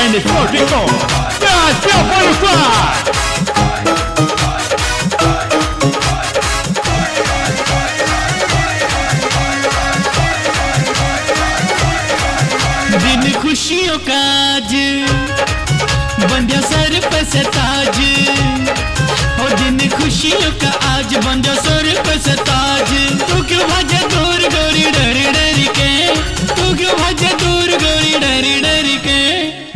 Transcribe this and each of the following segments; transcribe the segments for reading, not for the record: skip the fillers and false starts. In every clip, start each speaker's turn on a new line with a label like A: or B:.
A: and it's Portico. Let's go for the fly. दिन खुशियों का आज बंध्या सर पे से ताज, हो दिन खुशियों का आज बंध्या सर पे से ताज। तू क्यों भागे दूर गोरी डरी डरी के, तू क्यों भागे दूर गोरी डरी डरी के।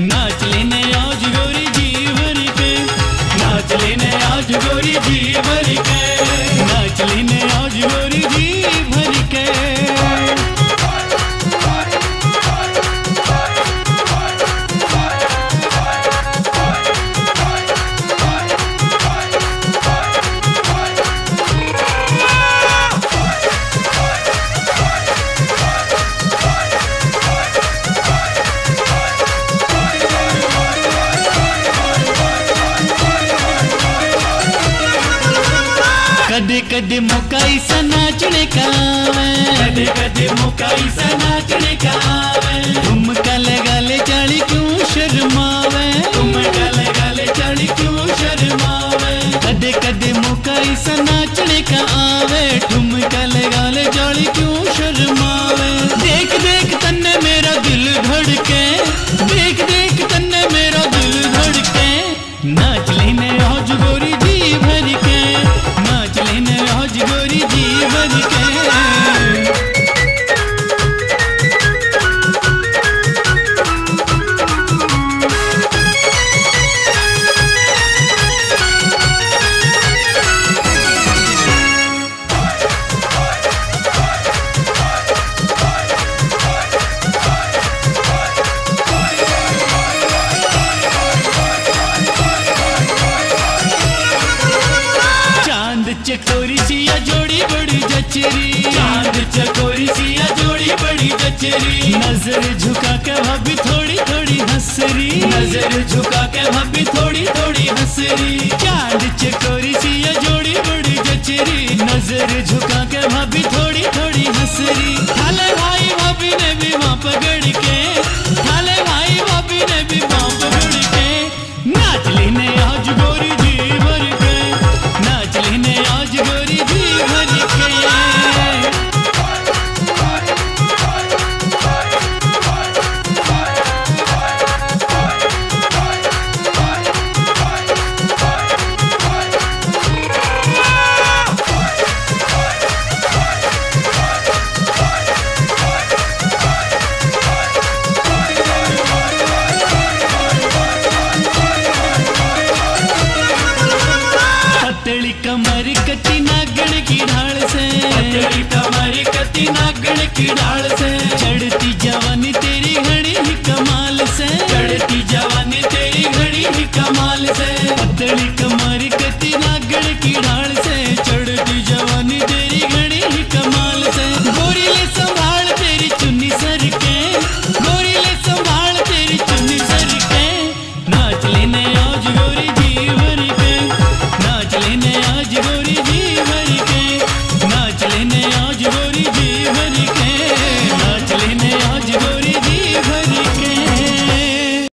A: नाच लेने आज गोरी जी भर के, नाच लेने आज गोरी जी भर के, नाच लेने आज गोरी जी भर के। कदे कदे मौका ऐसा नाचने का आवे, कदे कदे मौका ऐसा नाचने का आवे। ठुमका लगा ले चाली क्यों शर्मावे, ठुमका लगा ले चाली क्यों शर्मावे। कदे कदे मौका ऐसा नाचने का आवे, ठुमका लगा ले चाली क्यों शर्मावे। देख देख तन्ने मेरा दिल धड़के, देख देख तन्ने मेरा दिल धड़के। नाच लेने आज गोरी जी भर के, नाच लेने आज गोरी जी भर के। चकोरी सिया जोड़ी बड़ी जचरी, चांद चकोरी सिया जोड़ी बड़ी जचरी। नजर झुका के भाभी थोड़ी थोड़ी हंसरी, नजर झुका के भाभी थोड़ी थोड़ी हंसरी। चांद चकोरी सिया जोड़ी बड़ी जचरी, नजर झुका के भाभी थोड़ी थोड़ी हंसरी। थाले भाई भाभी ने भी मां पकड़ के, थाले भाई भाभी ने भी मां पकड़ के। नाच लेने आज गोरी जी भर के, नाच लेने आज गोरी जी भर के। पतली कमर कती नागण की ढाल से, पतली कमर कती नागण की ढाल से। चढ़ती जवानी तेरी घड़ी ही कमाल से, चढ़ती जवानी तेरी घड़ी ही कमाल से। पतली कमर कती नागण की ढाल